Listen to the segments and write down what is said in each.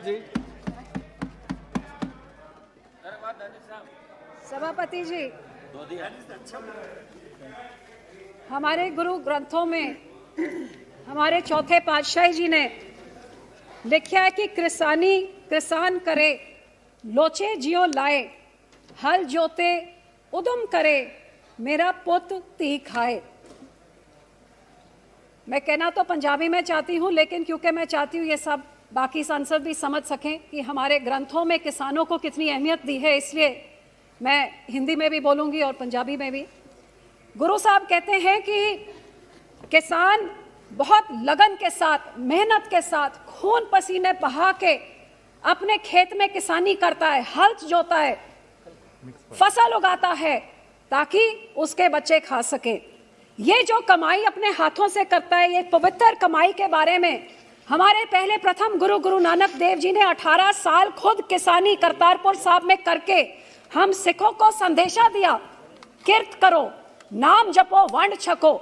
जी। सभापति जी, हमारे गुरु ग्रंथों में हमारे चौथे पातशाही जी ने लिखा है कि किसान करे लोचे जियो लाए, हल जोते उदम करे, मेरा पुत धी खाए। मैं कहना तो पंजाबी में चाहती हूँ, लेकिन क्योंकि मैं चाहती हूँ ये सब बाकी सांसद भी समझ सकें कि हमारे ग्रंथों में किसानों को कितनी अहमियत दी है, इसलिए मैं हिंदी में भी बोलूँगी और पंजाबी में भी। गुरु साहब कहते हैं कि किसान बहुत लगन के साथ, मेहनत के साथ, खून पसीने बहा के अपने खेत में किसानी करता है, हल जोता है, फसल उगाता है ताकि उसके बच्चे खा सके। ये जो कमाई अपने हाथों से करता है, ये पवित्र कमाई के बारे में हमारे पहले प्रथम गुरु नानक देव जी ने 18 साल खुद किसानी करतारपुर साहब में करके हम सिखों को संदेशा दिया, किरत करो, नाम जपो, वंड छको।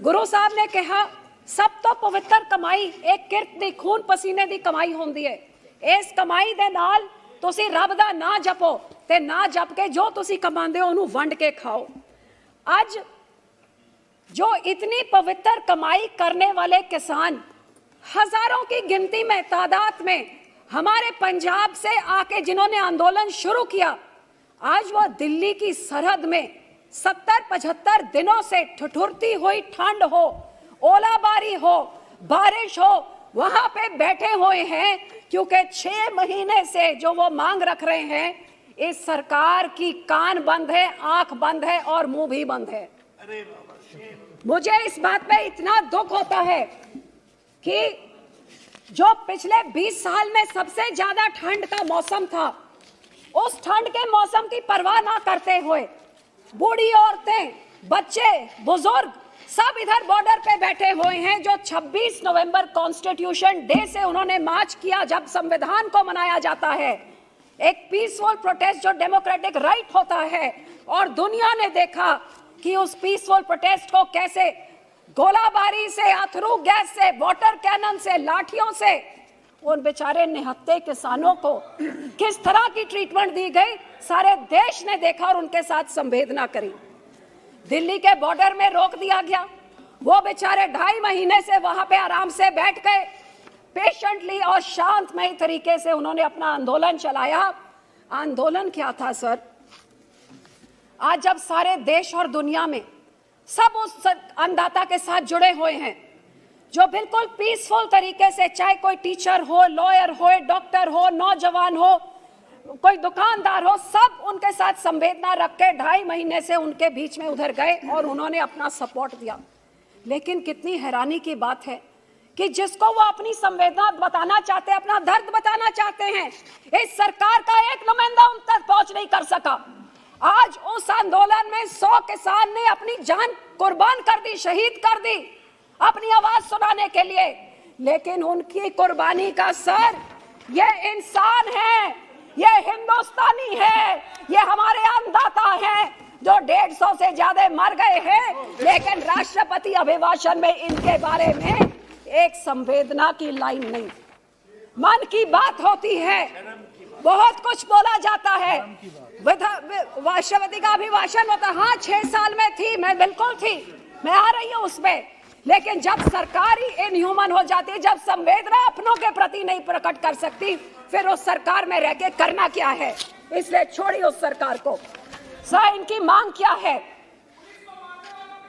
गुरु साहब ने कहा सब तो पवित्र कमाई एक किरत दी, खून पसीने दी कमाई होंदी है। इस कमाई दे नाल तुसी रब दा ना जपो ते ना जप के जो तुसी कमांदे हो उन्हें वंड के खाओ। आज जो इतनी पवित्र कमाई करने वाले किसान हजारों की गिनती में, तादाद में हमारे पंजाब से आके जिन्होंने आंदोलन शुरू किया, आज वो दिल्ली की सरहद में 70-75 दिनों से ठिठुरती हुई ठंड हो, ओलाबारी हो, बारिश हो, वहां पे बैठे हुए हैं क्योंकि 6 महीने से जो वो मांग रख रहे हैं, इस सरकार की कान बंद है, आंख बंद है और मुंह भी बंद है। मुझे इस बात पे इतना दुख होता है कि जो पिछले 20 साल में सबसे ज्यादा ठंड का मौसम था, उस ठंड के मौसम की परवाह ना करते हुए बूढ़ी औरतें, बच्चे, बुजुर्ग सब इधर बॉर्डर पे बैठे हुए हैं। जो 26 नवंबर कॉन्स्टिट्यूशन डे से उन्होंने मार्च किया, जब संविधान को मनाया जाता है, एक पीसफुल प्रोटेस्ट जो डेमोक्रेटिक राइट होता है, और दुनिया ने देखा कि उस पीसफुल प्रोटेस्ट को कैसे गोलाबारी से, अथरू गैस से, वाटर कैनन से, लाठियों से उन बेचारे निहत्थे किसानों को किस तरह की ट्रीटमेंट दी गई, सारे देश ने देखा और उनके साथ संवेदना करी। दिल्ली के बॉर्डर में रोक दिया गया, वो बेचारे 2.5 महीने से वहां पे आराम से बैठ गए, पेशेंटली और शांतमय तरीके से उन्होंने अपना आंदोलन चलाया। आंदोलन क्या था सर? आज जब सारे देश और दुनिया में सब उस अन्नदाता के साथ जुड़े हुए हैं जो बिल्कुल पीसफुल तरीके से, चाहे कोई टीचर हो, लॉयर हो, डॉक्टर हो, नौजवान हो, कोई दुकानदार हो, सब उनके साथ संवेदना रख के 2.5 महीने से उनके बीच में उधर गए और उन्होंने अपना सपोर्ट दिया। लेकिन कितनी हैरानी की बात है कि जिसको वो अपनी संवेदना बताना चाहते हैं, अपना दर्द बताना चाहते हैं, इस सरकार का एक नुमाइंदा उन तक पहुंच नहीं कर सका। आज उस आंदोलन में 100 किसान ने अपनी जान कुर्बान कर दी, शहीद कर दी अपनी आवाज सुनाने के लिए, लेकिन उनकी कुर्बानी का सर ये इंसान है, ये हिंदुस्तानी है, ये हमारे अन्नदाता हैं जो 150 से ज्यादा मर गए हैं, लेकिन राष्ट्रपति अभिभाषण में इनके बारे में एक संवेदना की लाइन नहीं। मन की बात होती है, बहुत कुछ बोला जाता है, राष्ट्रपति का अभिभाषण होता, हाँ 6 साल में थी, मैं बिल्कुल थी, मैं आ रही हूँ उसमें, लेकिन जब सरकार ही इनह्यूमन हो जाती है, जब संवेदना अपनों के प्रति नहीं प्रकट कर सकती, फिर उस सरकार में रह के करना क्या है? इसलिए छोड़िए उस सरकार को। सर, इनकी मांग क्या है?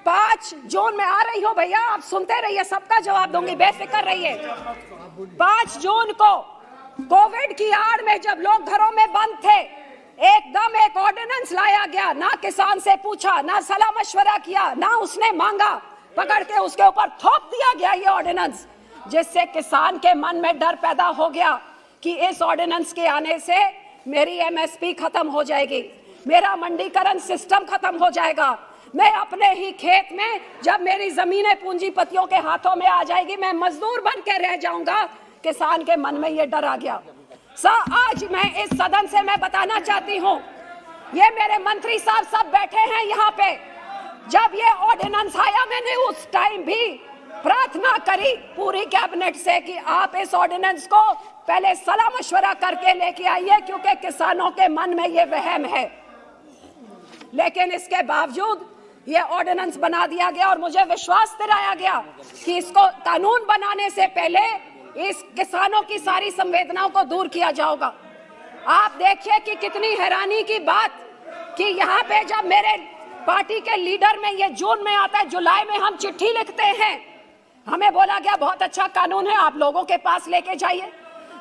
5 जून में आ रही हो भैया, आप सुनते रहिए, सबका जवाब दूंगी, बेफिक्र रहिए। 5 जून को कोविड की आड़ में जब लोग घरों में बंद थे, एकदम एक ऑर्डिनेंस लाया गया, ना किसान से पूछा, ना सलाह मशवरा किया, ना उसने मांगा, पकड़ के उसके ऊपर थोप दिया गया ये ऑर्डिनेंस, जिससे किसान के मन में डर पैदा हो गया कि इस ऑर्डिनेंस के आने से मेरी एमएसपी खत्म हो जाएगी, मेरा मंडीकरण सिस्टम खत्म हो जाएगा, मैं अपने ही खेत में जब मेरी जमीनें पूंजीपतियों के हाथों में आ जाएगी, मैं मजदूर बन के रह जाऊंगा। किसान के मन में ये डर आ गया। सर, आज मैं इस सदन से मैं बताना चाहती हूँ, ये मेरे मंत्री साहब सब बैठे हैं यहाँ पे, जब ये ऑर्डिनेंस आया मैंने उस टाइम भी प्रार्थना करी पूरी कैबिनेट से कि आप इस ऑर्डिनेंस को पहले सलाह मशवरा करके लेके आइए, क्योंकि किसानों के मन में ये वहम है। लेकिन इसके बावजूद ये ऑर्डिनेंस बना दिया गया और मुझे विश्वास दिलाया गया कि इसको कानून बनाने से पहले इस किसानों की सारी संवेदनाओं को दूर किया जाएगा। आप देखिए कि कितनी हैरानी की बात कि यहाँ पे जब मेरे पार्टी के लीडर में ये जून में आता है, जुलाई में हम चिट्ठी लिखते हैं, हमें बोला गया बहुत अच्छा कानून है, आप लोगों के पास लेके जाइए।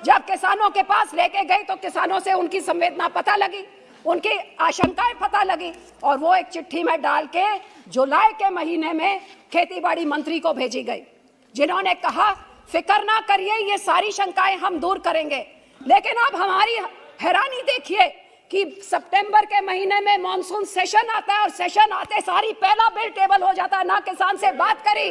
जब किसानों के पास लेके गए तो किसानों से उनकी संवेदना पता लगी, उनकी आशंकाएं पता लगी और वो एक चिट्ठी में डाल के जुलाई के महीने में खेतीबाड़ी मंत्री को भेजी गई, जिन्होंने कहा फिक्र ना करिए, ये सारी शंकाएं हम दूर करेंगे। लेकिन अब हमारी हैरानी देखिए कि सितंबर के महीने में मॉनसून सेशन आता है और सेशन आते सारी पहला बिल टेबल हो जाता है। ना किसान से बात करी,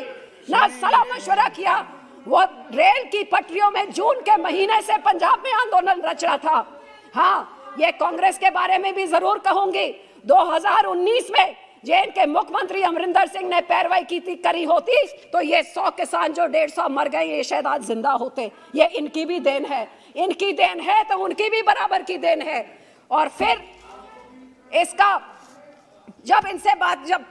ना सलाह मशवरा किया। वो रेल की पटरियों में जून के महीने से पंजाब में आंदोलन रच रहा था। हाँ, ये कांग्रेस के बारे में भी जरूर कहूंगी, 2019 में जेएन के मुख्यमंत्री अमरिंदर सिंह ने पैरवाई करी होती तो ये 100 किसान जो 150 मर गए ये शायद आज जिंदा होते। ये इनकी भी देन है, इनकी देन है तो उनकी भी बराबर की देन है। और फिर इसका जब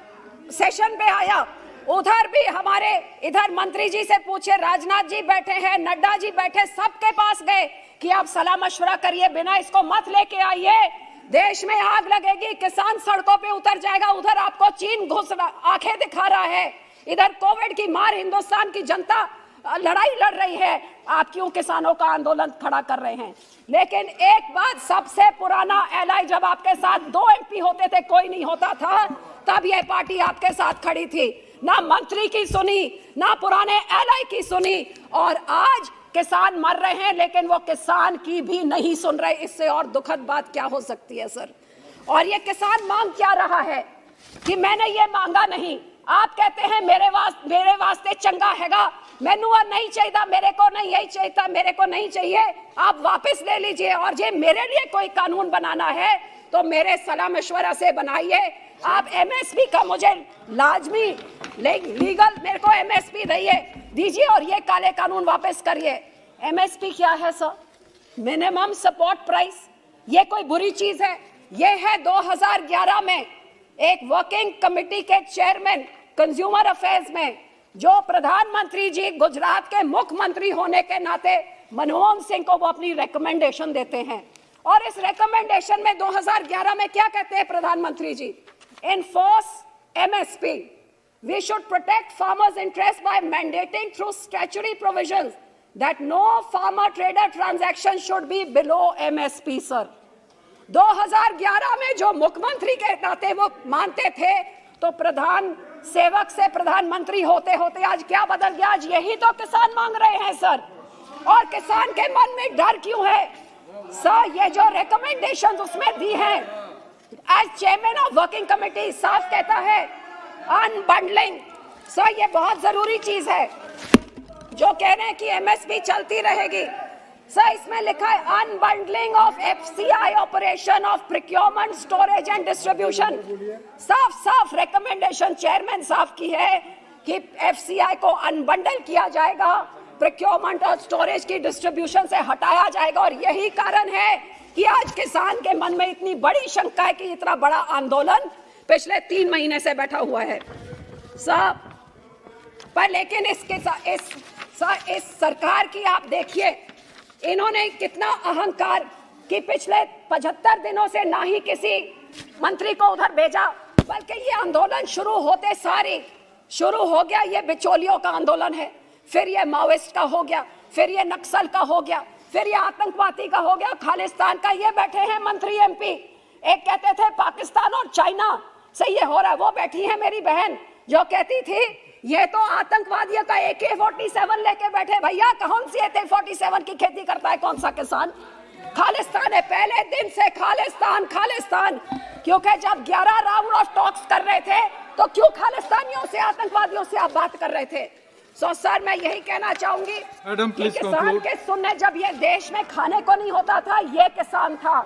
सेशन पे आया, उधर भी हमारे इधर मंत्री जी से पूछे, राजनाथ जी बैठे हैं, नड्डा जी बैठे, सबके पास गए कि आप सलाह मशवरा करिए, बिना इसको मत लेके आइए, देश में आग लगेगी, किसान सड़कों पे उतर जाएगा। उधर आपको चीन घुस आंखें दिखा रहा है, इधर कोविड की मार हिंदुस्तान की जनता लड़ाई लड़ रही है, आप क्यों किसानों का आंदोलन खड़ा कर रहे हैं? लेकिन एक बात, सबसे पुराना एलआई जब आपके साथ 2 एमपी होते थे, कोई नहीं होता था, तब यह पार्टी आपके साथ खड़ी थी। ना मंत्री की सुनी, ना पुराने एलआई की सुनी, और आज किसान मर रहे हैं लेकिन वो किसान की भी नहीं सुन रहे। इससे और दुखद बात क्या हो सकती है सर? और ये किसान मांग क्या रहा है कि मैंने ये मांगा नहीं, आप कहते हैं मेरे वास्ते चंगा हैगा, मैनू नहीं चाहिए, मेरे को नहीं यही चाहिए, मेरे को नहीं चाहिए, आप वापस ले लीजिए। और ये मेरे लिए कोई कानून बनाना है तो मेरे सलाह मशवरा से बनाइए। आप एमएसपी का मुझे लाजमी लीगल मेरे को एमएसपी दीजिए और ये काले कानून वापस करिए। एमएसपी क्या है सर? Minimum support price. ये कोई बुरी चीज है? ये है 2011 में एक वर्किंग कमेटी के चेयरमैन कंज्यूमर अफेयर्स में, जो प्रधानमंत्री जी गुजरात के मुख्यमंत्री होने के नाते मनमोहन सिंह को वो अपनी रिकमेंडेशन देते हैं। और इस रिकमेंडेशन में 2011 में क्या कहते हैं प्रधानमंत्री जी? Enforce MSP. We should protect farmers' interests by mandating through statutory provisions that no farmer-trader transaction should be below MSP, sir. 2011 में जो मुख्यमंत्री के नाते वो मानते थे, तो प्रधान सेवक से प्रधानमंत्री होते होते आज क्या बदल गया? आज यही तो किसान मांग रहे हैं सर। और किसान के मन में डर क्यों है सर? ये जो रिकमेंडेशन उसमें दी है, as chairman of working committee साफ कहता है अनबंडलिंग। सर ये बहुत जरूरी चीज है। जो कह रहे हैं कि एमएसपी चलती रहेगी, सर इसमें लिखा है unbundling of FCI operation of procurement, storage and distribution. साफ रिकमेंडेशन चेयरमैन साहब की है कि एफसीआई को अनबंडल किया जाएगा, प्रोक्योरमेंट और स्टोरेज की डिस्ट्रीब्यूशन से हटाया जाएगा। और यही कारण है कि आज किसान के मन में इतनी बड़ी शंका है कि इतना बड़ा आंदोलन पिछले 3 महीने से बैठा हुआ है साहब। पर लेकिन इस सरकार की आप देखिए, इन्होंने कितना अहंकार कि पिछले 75 दिनों से ना ही किसी मंत्री को उधर भेजा, बल्कि ये आंदोलन शुरू होते सारी शुरू हो गया ये बिचौलियों का आंदोलन है, फिर ये माओइस्ट का हो गया, फिर ये नक्सल का हो गया, फिर ये आतंकवादी का हो गया, खालिस्तान का। ये बैठे हैं मंत्री एमपी, एक कहते थे पाकिस्तान और चाइना से ये हो रहा है, वो बैठी है मेरी बहन जो कहती थी ये तो आतंकवादियों का AK-47 लेके बैठे। भैया कौन सी AK-47 की खेती करता है कौन सा किसान? खालिस्तान है, पहले दिन से खालिस्तान। क्योंकि जब 11 राउंड ऑफ टॉक्स कर रहे थे तो क्यों खालिस्तानियों से, आतंकवादियों से आप बात कर रहे थे? सो सर मैं यही कहना चाहूंगी कि किसान के सुनने जब ये देश में खाने को नहीं होता था, ये किसान था।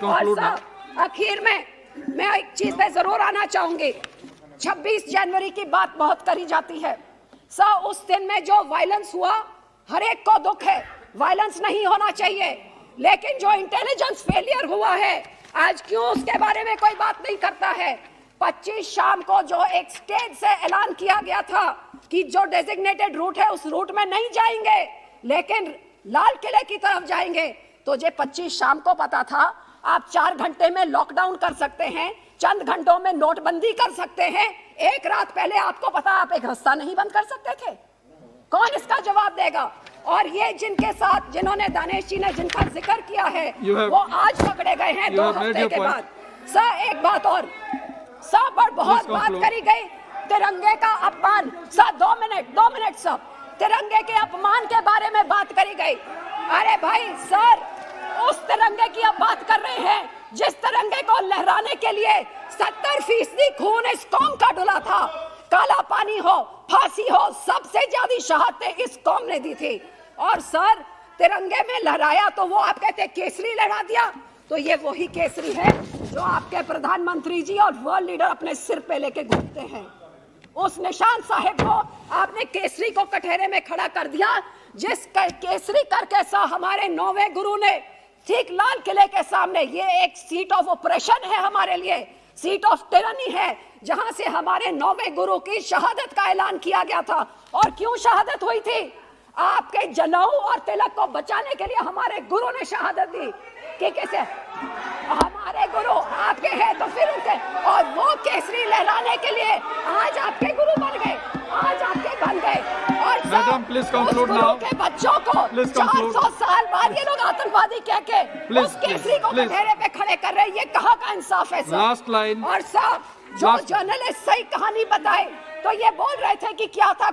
और सर आखिर में मैं एक चीज पे जरूर आना चाहूंगी, 26 जनवरी की बात बहुत करी जाती है, सर उस दिन में जो वायलेंस हुआ, हर एक को दुख है, वायलेंस नहीं होना चाहिए, लेकिन जो इंटेलिजेंस फेलियर हुआ है आज क्यों उसके बारे में कोई बात नहीं करता है। 25 शाम को जो एक स्टेज से ऐलान किया गया था कि जो डेजिग्नेटेड रूट है उस रूट में नहीं जाएंगे लेकिन लाल किले की तरफ जाएंगे, तो जे 25 शाम को पता था आप 4 घंटे में लॉकडाउन कर सकते हैं, चंद घंटों में नोटबंदी कर सकते हैं, एक रात पहले आपको पता आप एक रास्ता नहीं बंद कर सकते थे? कौन इसका जवाब देगा? और ये जिनके साथ जिन्होंने दानेश जी ने जिनका जिक्र किया है वो आज पकड़े गए हैं 2 हफ्ते के बाद। सर एक बात और, सर पर बहुत बात करी गई तिरंगे का अपमान। सर 2 मिनट सर, तिरंगे के अपमान के बारे में बात करी गई। अरे भाई सर, उस तिरंगे की अब बात कर रहे हैं जिस तिरंगे को लहराने के लिए 70% खून इस कौम का डुला था। काला पानी हो, फांसी हो, सबसे ज्यादा शहादतें इस कौम ने दी थी। और सर तिरंगे में लहराया तो वो आप कहते केसरी लहरा दिया, तो ये वही केसरी है जो आपके प्रधानमंत्री जी और वर्ल्ड लीडर अपने सिर पे लेके घूमते हैं। उस निशान साहिब को आपने केसरी को कटहरे में खड़ा कर दिया, जिस केसरी करके सा हमारे 9वें गुरु ने ठीक लाल किले के सामने, ये एक सीट ऑफ ऑपरेशन है हमारे लिए, सीट ऑफ टिरनी है, जहां से हमारे 9वें गुरु की शहादत का ऐलान किया गया था। और क्यों शहादत हुई थी? आपके जनेऊ और तिलक को बचाने के लिए हमारे गुरु ने शहादत दी कि कैसे हमारे गुरु आपके हैं तो फिर उनके, और वो केसरी लहराने के लिए आज आपके गुरु बन गए, आज आपके बन गए। और मैडम प्लीज कंक्लूड नाउ, के बच्चों को 400 साल बाद ये लोग आतंकवादी कह के उस केसरी को कटहरे पे खड़े कर रहे हैं, ये कहाँ का इंसाफ है सर? Last line. और सर जो जर्नलिस्ट सही कहानी बताए तो ये बोल रहे थे कि क्या था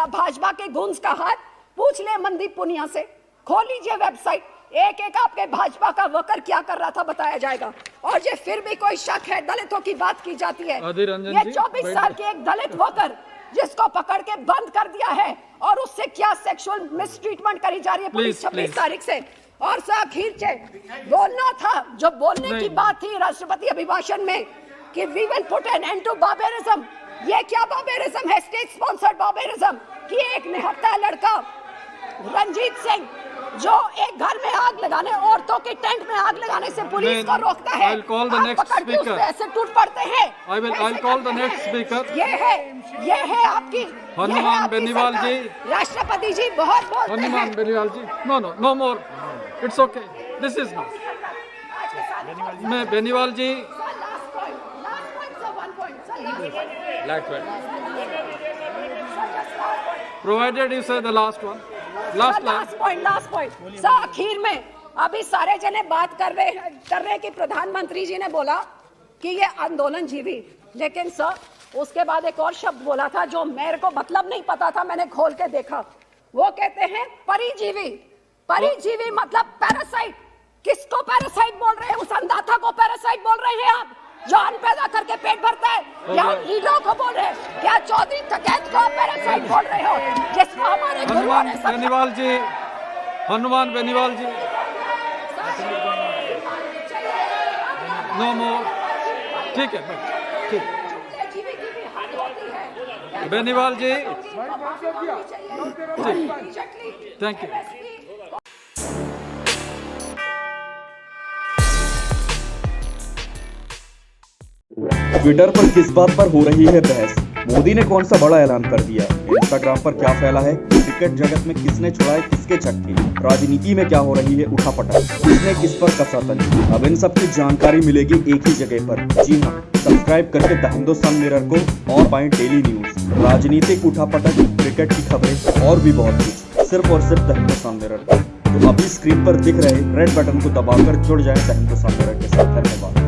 भाजपा के गुंज का हाथ, पूछ ले मनदीप पुनिया से, खोल लीजिए वेबसाइट, एक एक आपके भाजपा का वर्कर क्या कर रहा था बताया जाएगा। और ये फिर भी कोई शक है, दलितों की बात की जाती है, ये 24 साल के एक दलित वर्कर जिसको पकड़ के बंद कर दिया है और उससे क्या सेक्सुअल मिसट्रीटमेंट करी जा रही है पुलिस 26 तारीख से। और सर आखिर से बोलना था, जो बोलने की बात थी राष्ट्रपति अभिभाषण में कि we will put an end to barbarism, ये क्या बार्बेरिज्म है? स्टेट स्पॉन्सर्ड बार्बेरिज्म कि एक निहत्था लड़का रंजीत सिंह जो एक घर में आग लगाने, औरतों के टेंट में आग लगाने से पुलिस को रोकता है, I'll call the next speaker. ऐसे टूट पड़ते हैं। I'll call the next speaker. ये है आपकी हनुमान बेनीवाल जी, राष्ट्रपति जी बहुत बोलते हैं। हनुमान बेनीवाल जी, no more, it's okay, this is not। मैं बेनीवाल जी, provided you say the last one, last point। Sir आखिर में अभी सारे जने बात कर रहे कि प्रधानमंत्री जी ने बोला कि ये आंदोलन जीवी, लेकिन सर उसके बाद एक और शब्द बोला था जो मेरे को मतलब नहीं पता था, मैंने खोल के देखा, वो कहते हैं परिजीवी। परिजीवी मतलब पैरासाइट। किसको पैरासाइट बोल रहे हैं? उस अंधाथा को पैरासाइट बोल रहे हैं आप जो अन्न पैदा करके पेट भरता है, या लीडरों को बोल रहे हैं? क्या चौधरी टकैत को पैरासाइट बोल रहे हो जिसको हमारे गुरुओं ने बेनीवाल जी, हनुमान बेनीवाल जी, नो मोर, ठीक है, ठीक, बेनीवाल जी, थैंक यू। ट्विटर पर किस बात पर हो रही है बहस? मोदी ने कौन सा बड़ा ऐलान कर दिया? इंस्टाग्राम पर क्या फैला है? क्रिकेट जगत में किसने छुड़ाए किसके छक्के? राजनीति में क्या हो रही है उठापटक? किसने किस पर कसा तंज? अब इन सब की जानकारी मिलेगी एक ही जगह पर। जी हाँ, सब्सक्राइब करके द हिंदुस्तान मिरर को और पाएं डेली न्यूज, राजनीतिक उठापटक, क्रिकेट की खबरें और भी बहुत कुछ, सिर्फ और सिर्फ द हिंदुस्तान मिरर। तो अभी स्क्रीन पर दिख रहे रेड बटन को दबाकर जुड़ जाए द हिंदुस्तान मिरर के साथ। धन्यवाद।